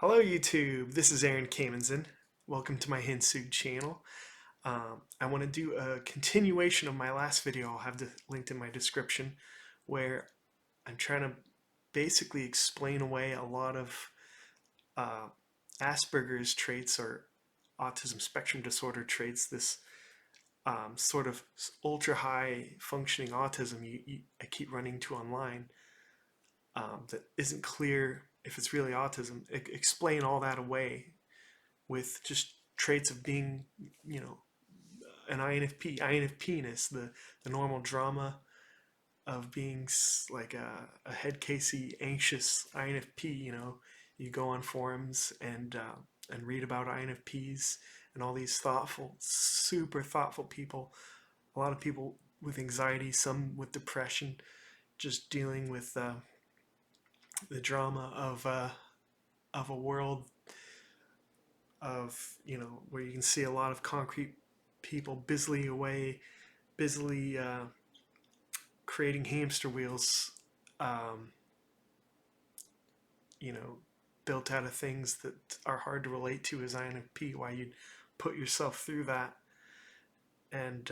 Hello YouTube, this is Aaron Kamenson. Welcome to my Hinsug channel. I want to do a continuation of my last video. I'll have linked in my description, where I'm trying to basically explain away a lot of uh, Asperger's traits or Autism Spectrum Disorder traits, this sort of ultra high functioning autism I keep running to online, that isn't clear if it's really autism. Explain all that away with just traits of being, an INFP, INFPness, the normal drama of being like a head casey, anxious INFP. You go on forums and read about INFPs and all these thoughtful, super thoughtful people. A lot of people with anxiety, some with depression, just dealing with the drama of a world of, where you can see a lot of concrete people busily creating hamster wheels, um, you know, built out of things that are hard to relate to as INFP. Why you'd put yourself through that, and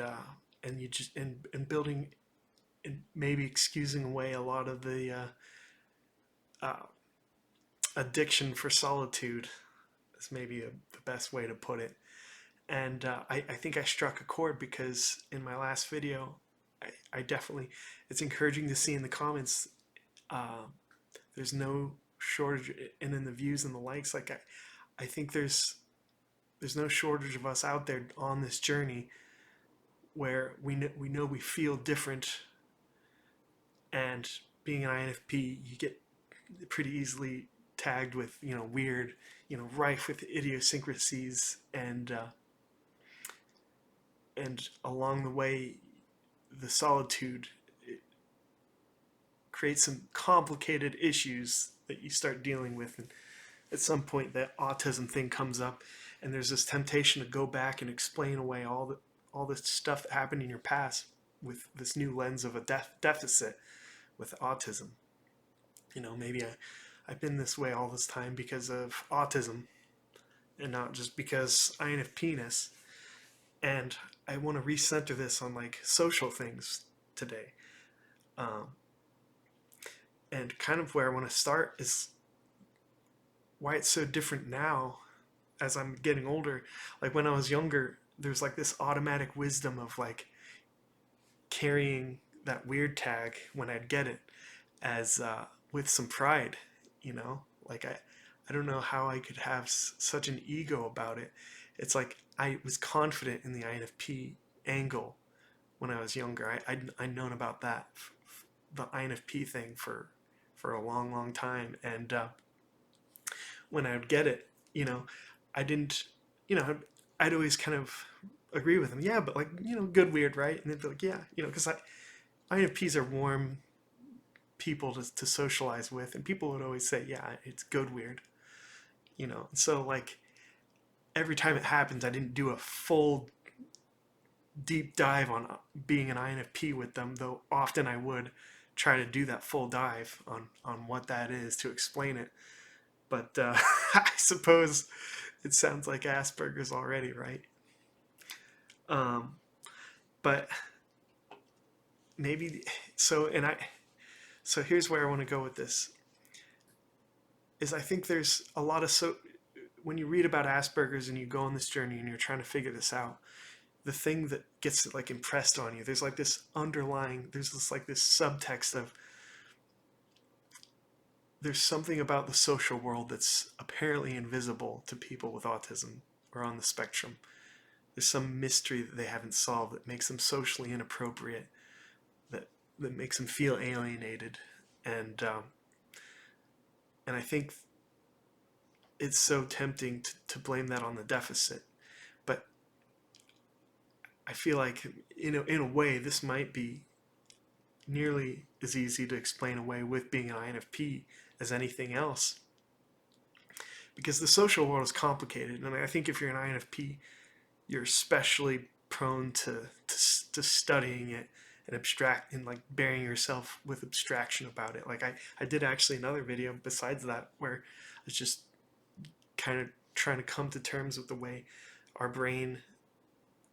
you just and building and maybe excusing away a lot of the uh, addiction for solitude is maybe the best way to put it. And I think I struck a chord because in my last video, I definitely, it's encouraging to see in the comments, uh, there's no shortage, and in the views and the likes, like I think there's no shortage of us out there on this journey where we know we feel different, and being an INFP, you get pretty easily tagged with, weird, rife with idiosyncrasies, and along the way, the solitude, it creates some complicated issues that you start dealing with. And at some point, that autism thing comes up, and there's this temptation to go back and explain away all this stuff that happened in your past with this new lens of a deficit with autism. Maybe I've been this way all this time because of autism, and not just because INFPness. And I want to recenter this on like social things today. Um, and kind of where I want to start is why it's so different now as I'm getting older. Like when I was younger, there's like this automatic wisdom of like carrying that weird tag when I'd get it as with some pride, like I don't know how I could have such an ego about it. It's like I was confident in the INFP angle when I was younger. I'd known about that, the INFP thing for a long, long time. And when I would get it, I didn't, I'd always kind of agree with them. Yeah, but like, good weird, right? And they'd be like, yeah, because INFPs are warm people to socialize with, and people would always say, yeah, it's good weird, So like every time it happens, I didn't do a full deep dive on being an INFP with them, though often I would try to do that full dive on what that is to explain it. But I suppose it sounds like Asperger's already, right? Um, but maybe so here's where I want to go with this. Is I think there's a lot of when you read about Asperger's and you go on this journey and you're trying to figure this out, the thing that gets like impressed on you, there's like this underlying, there's this subtext of, there's something about the social world that's apparently invisible to people with autism or on the spectrum. There's some mystery that they haven't solved that makes them socially inappropriate, that makes them feel alienated, and I think it's so tempting to blame that on the deficit. But I feel like, in a way, this might be nearly as easy to explain away with being an INFP as anything else. Because the social world is complicated, and I think if you're an INFP, you're especially prone to studying it and abstract and like burying yourself with abstraction about it. Like I did actually another video besides that where it's just kind of trying to come to terms with the way our brain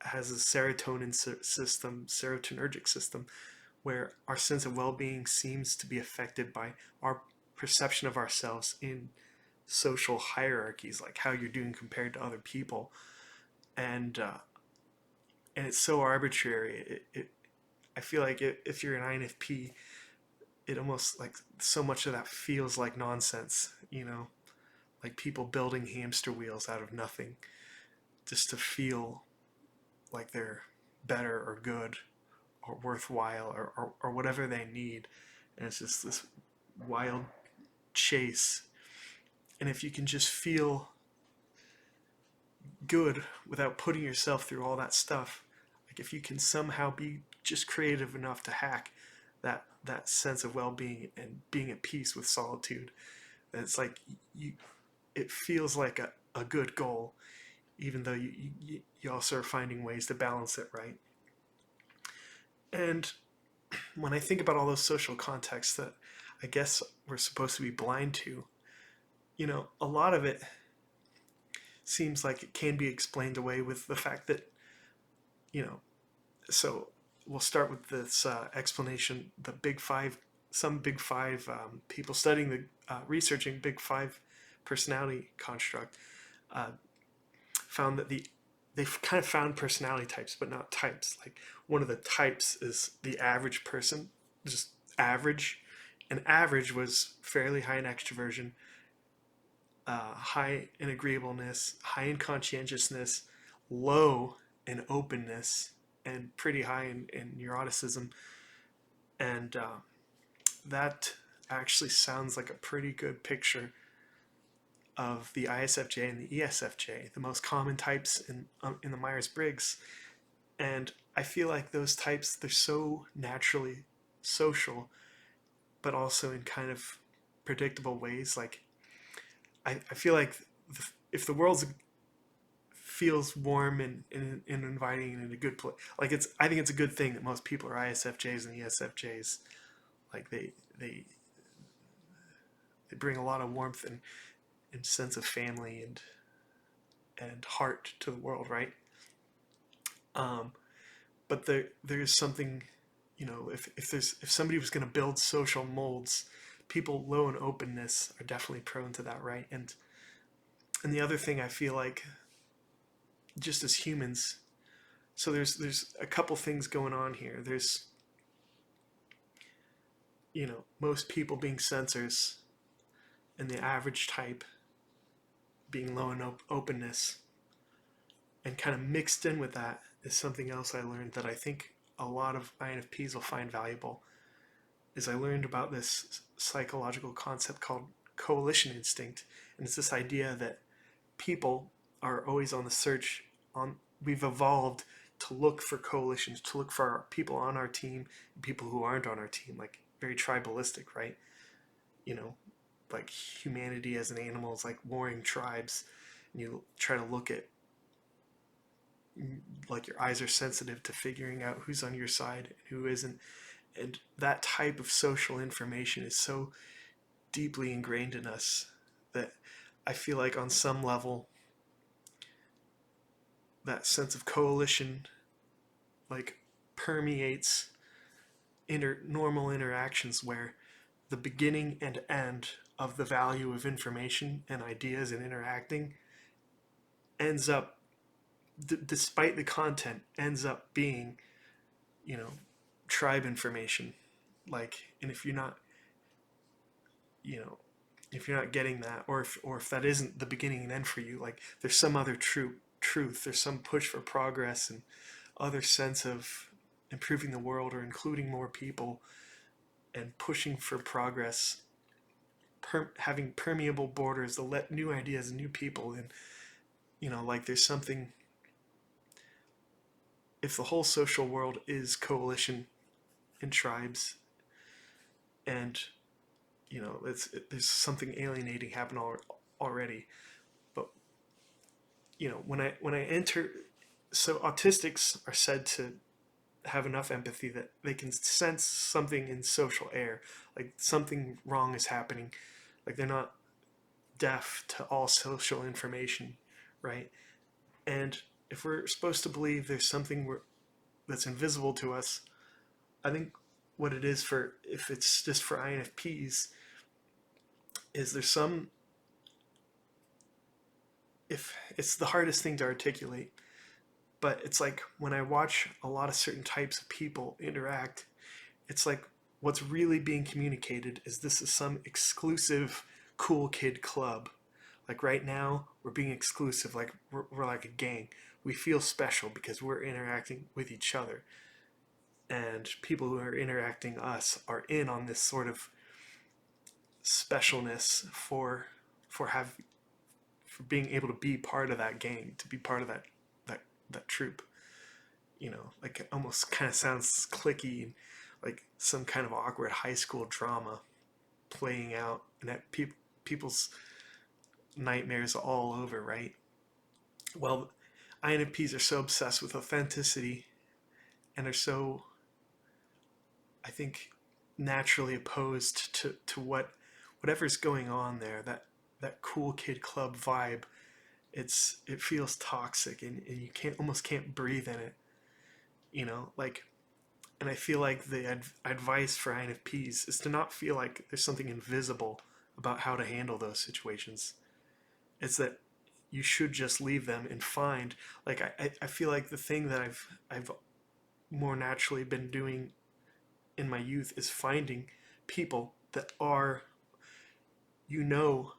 has a serotonergic system, where our sense of well-being seems to be affected by our perception of ourselves in social hierarchies, like how you're doing compared to other people, and it's so arbitrary. I feel like if you're an INFP, it almost like so much of that feels like nonsense, like people building hamster wheels out of nothing just to feel like they're better or good or worthwhile or whatever they need. And it's just this wild chase. And if you can just feel good without putting yourself through all that stuff, like if you can somehow be just creative enough to hack that sense of well-being and being at peace with solitude, then it's like it feels like a good goal, even though you also are finding ways to balance it, right? And when I think about all those social contexts that I guess we're supposed to be blind to, a lot of it seems like it can be explained away with the fact that, so we'll start with this explanation. The Big Five, some Big Five people studying researching Big Five personality construct found that they've kind of found personality types, but not types. Like one of the types is the average person, just average. And average was fairly high in extroversion, high in agreeableness, high in conscientiousness, low in openness, and pretty high in neuroticism. And that actually sounds like a pretty good picture of the ISFJ and the ESFJ, the most common types in the Myers-Briggs. And I feel like those types, they're so naturally social, but also in kind of predictable ways. Like I feel like if the world feels warm and inviting and in a good place, like I think it's a good thing that most people are ISFJs and ESFJs. Like they bring a lot of warmth and sense of family and heart to the world, right? But there's something, if somebody was going to build social molds, people low in openness are definitely prone to that, right? And the other thing I feel like, just as humans, so there's a couple things going on here. There's most people being sensors, and the average type being low in openness, and kind of mixed in with that is something else I learned that I think a lot of INFPs will find valuable. Is I learned about this psychological concept called coalition instinct, and it's this idea that people are always on the search we've evolved to look for coalitions, to look for people on our team and people who aren't on our team, like very tribalistic, right? Like humanity as an animal is like warring tribes, and you try to look at, like, your eyes are sensitive to figuring out who's on your side and who isn't. And that type of social information is so deeply ingrained in us that I feel like on some level that sense of coalition like permeates normal interactions, where the beginning and end of the value of information and ideas and interacting ends up, despite the content, ends up being, tribe information. Like, and if you're not, if you're not getting that, or if that isn't the beginning and end for you, like there's some other truth, there's some push for progress and other sense of improving the world or including more people and pushing for progress, having permeable borders to let new ideas and new people in. Like there's something, if the whole social world is coalition and tribes, and there's something alienating happening already. But when I enter, so autistics are said to have enough empathy that they can sense something in social air, like something wrong is happening. Like deaf to all social information, right? And if we're supposed to believe there's something that's invisible to us, I think what it is for, if it's just for INFPs, is there's some, if it's the hardest thing to articulate, but it's like when I watch a lot of certain types of people interact, it's like what's really being communicated is this is some exclusive cool kid club. Like right now, we're being exclusive, like we're like a gang. We feel special because we're interacting with each other. And people who are interacting us are in on this sort of specialness for being able to be part of that gang, to be part of that troop. You know, like it almost kind of sounds clicky, like some kind of awkward high school drama playing out, and that people's nightmares all over, right? Well, INFPs are so obsessed with authenticity and are so, I think, naturally opposed to whatever's going on there. That cool kid club vibe. It feels toxic, and you almost can't breathe in it. You know, like, and I feel like the advice for INFPs is to not feel like there's something invisible about how to handle those situations. It's that you should just leave them and find, like, I feel like the thing that I've more naturally been doing in my youth is finding people that are, you know,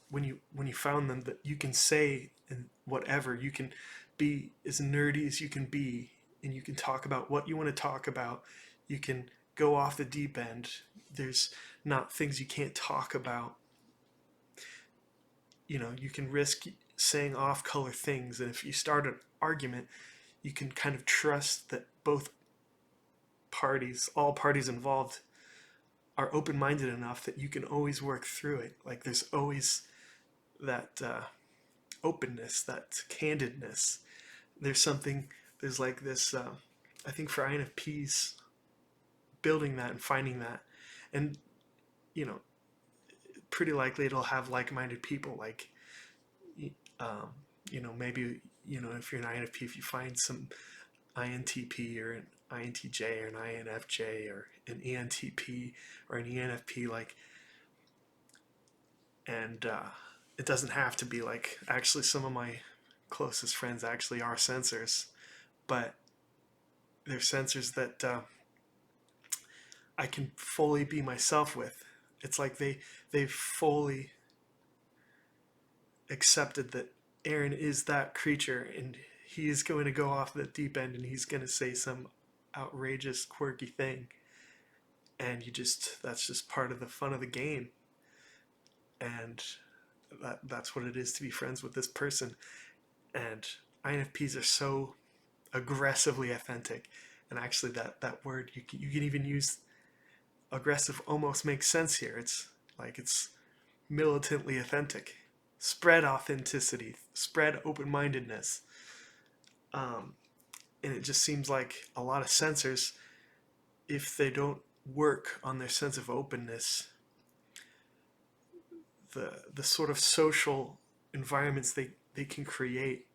when you found them, that you can say and whatever, you can be as nerdy as you can be, and you can talk about what you want to talk about. You can go off the deep end. There's not things you can't talk about. You know, you can risk saying off color things, and if you start an argument, you can kind of trust that both parties, all parties involved, are open-minded enough that you can always work through it. Like there's always that openness, that candidness. There's like this, I think for INFPs, building that and finding that. And, you know, pretty likely it'll have like-minded people. Like, you know, maybe, you know, if you're an INFP, if you find some INTP or an INTJ or an INFJ or an ENTP or an ENFP, like, and it doesn't have to be like, actually some of my closest friends actually are sensors, but they're sensors that I can fully be myself with. It's like they've fully accepted that Aaron is that creature, and he is going to go off the deep end, and he's going to say some outrageous, quirky thing, and that's just part of the fun of the game, and that's what it is to be friends with this person. And INFPs are so aggressively authentic, and actually that word you can even use aggressive almost makes sense here. It's like it's militantly authentic, spread authenticity, spread open-mindedness, and it just seems like a lot of sensors, if they don't work on their sense of openness, the sort of social environments they can create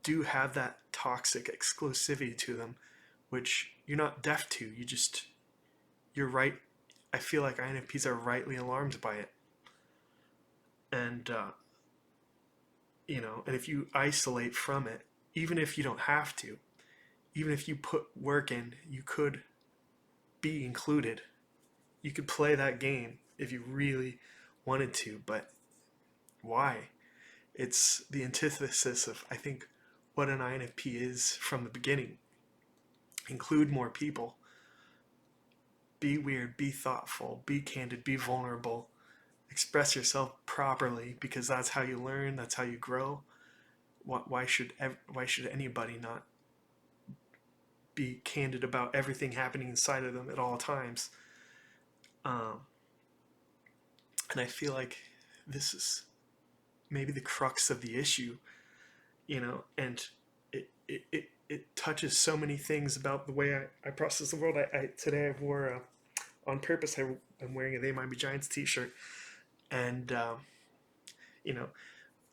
do have that toxic exclusivity to them, which you're not deaf to. You're right. I feel like INFPs are rightly alarmed by it. And, you know, and if you isolate from it, even if you don't have to, even if you put work in, you could be included. You could play that game if you really wanted to, but why? It's the antithesis of, I think, what an INFP is from the beginning. Include more people. Be weird, be thoughtful, be candid, be vulnerable. Express yourself properly, because that's how you learn, that's how you grow. Why should anybody not be candid about everything happening inside of them at all times? And I feel like this is maybe the crux of the issue, you know, and it touches so many things about the way I process the world. Today I wore, on purpose, I'm wearing a They Might Be Giants t-shirt, And you know,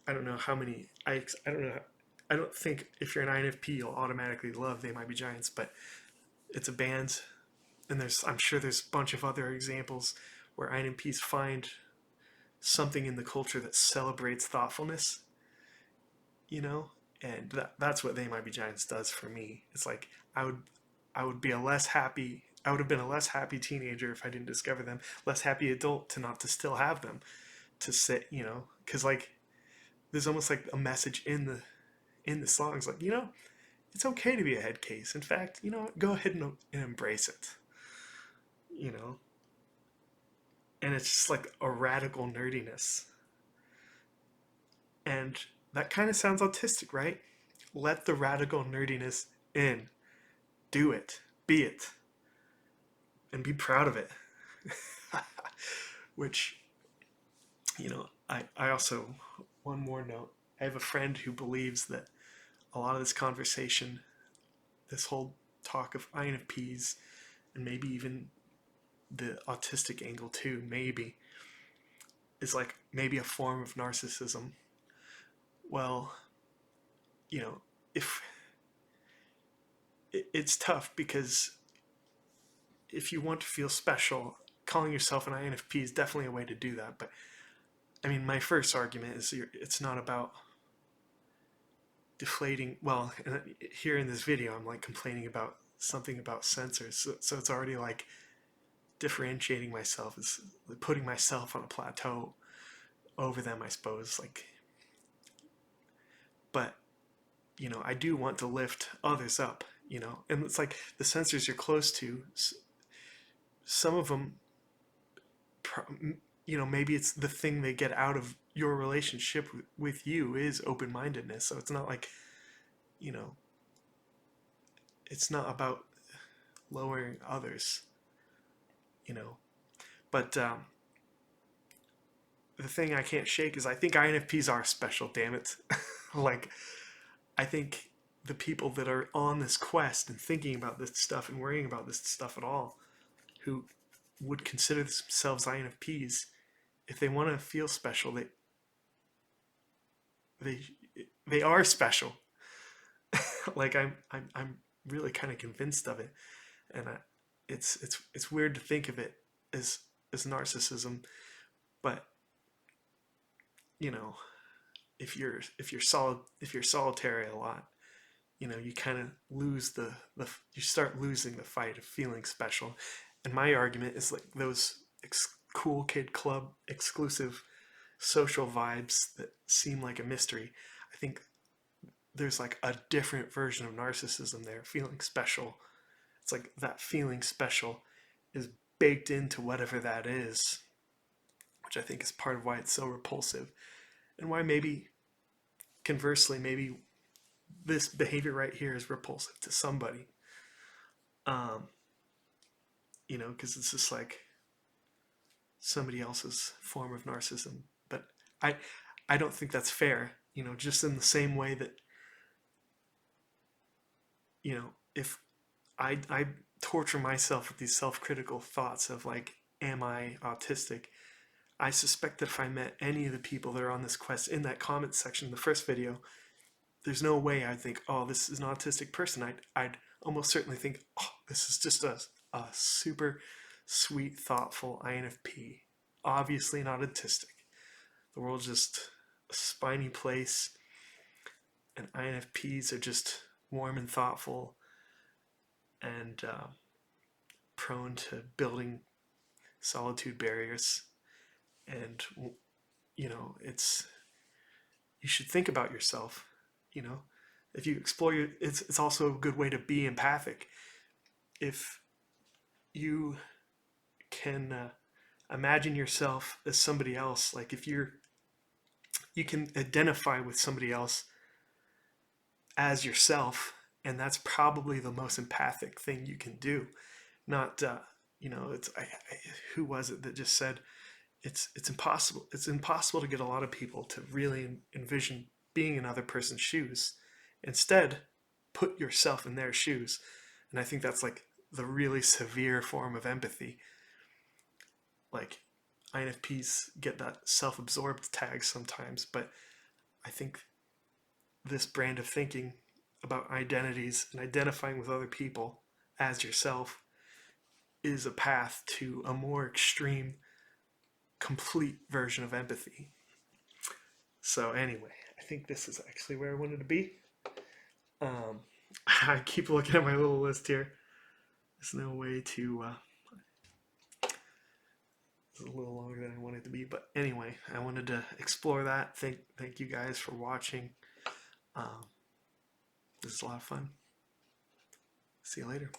I don't know how many. I don't know. I don't think if you're an INFP, you'll automatically love They Might Be Giants, but it's a band, and I'm sure there's a bunch of other examples where INFPs find something in the culture that celebrates thoughtfulness, you know, and that's what They Might Be Giants does for me. It's like I would I would be a less happy I would have been a less happy teenager if I didn't discover them, less happy adult to not to still have them to sit, you know, because like there's almost like a message in the songs, like, you know, it's okay to be a head case. In fact, you know, go ahead and embrace it, you know, and it's just like a radical nerdiness, and that kind of sounds autistic, right? Let the radical nerdiness in, do it, be it, and be proud of it. Which, you know, I also, one more note, I have a friend who believes that a lot of this conversation, this whole talk of INFPs, and maybe even the autistic angle too, maybe, is like maybe a form of narcissism. Well, you know, if it's tough because if you want to feel special, calling yourself an INFP is definitely a way to do that. But I mean, my first argument is it's not about deflating. Well, here in this video, I'm like complaining about something about sensors. So it's already like differentiating myself, is putting myself on a plateau over them, I suppose. Like, but you know, I do want to lift others up, you know, and it's like the sensors you're close to, some of them, you know, maybe it's the thing they get out of your relationship with you is open-mindedness. So it's not like, you know, it's not about lowering others, you know. But the thing I can't shake is I think INFPs are special, damn it. Like, I think the people that are on this quest and thinking about this stuff and worrying about this stuff at all, who would consider themselves INFPs, if they want to feel special, they they are special. Like I'm really kind of convinced of it, and it's weird to think of it as narcissism, but you know, if you're solitary a lot, you know, you kind of lose you start losing the fight of feeling special. And my argument is like those cool kid club exclusive social vibes that seem like a mystery. I think there's like a different version of narcissism there, feeling special. It's like that feeling special is baked into whatever that is, which I think is part of why it's so repulsive, and why maybe conversely, maybe this behavior right here is repulsive to somebody. Um, you know, because it's just like somebody else's form of narcissism. But I, I don't think that's fair. You know, just in the same way that, you know, if I torture myself with these self-critical thoughts of like, am I autistic? I suspect that if I met any of the people that are on this quest in that comment section in the first video, there's no way I'd think, oh, this is an autistic person. I'd almost certainly think, oh, this is just a super sweet, thoughtful INFP. Obviously not autistic. The world's just a spiny place, and INFPs are just warm and thoughtful and prone to building solitude barriers. And, you know, you should think about yourself, you know. If you explore it's also a good way to be empathic. If you can imagine yourself as somebody else, like if you can identify with somebody else as yourself, and that's probably the most empathic thing you can do. Not you know, who was it that just said it's impossible to get a lot of people to really envision being in another person's shoes. Instead, put yourself in their shoes. And I think that's like the really severe form of empathy. Like, INFPs get that self-absorbed tag sometimes, but I think this brand of thinking about identities and identifying with other people as yourself is a path to a more extreme, complete version of empathy. So anyway, I think this is actually where I wanted to be. I keep looking at my little list here. There's no way to. It's a little longer than I wanted it to be, but anyway, I wanted to explore that. Thank you guys for watching. This is a lot of fun. See you later.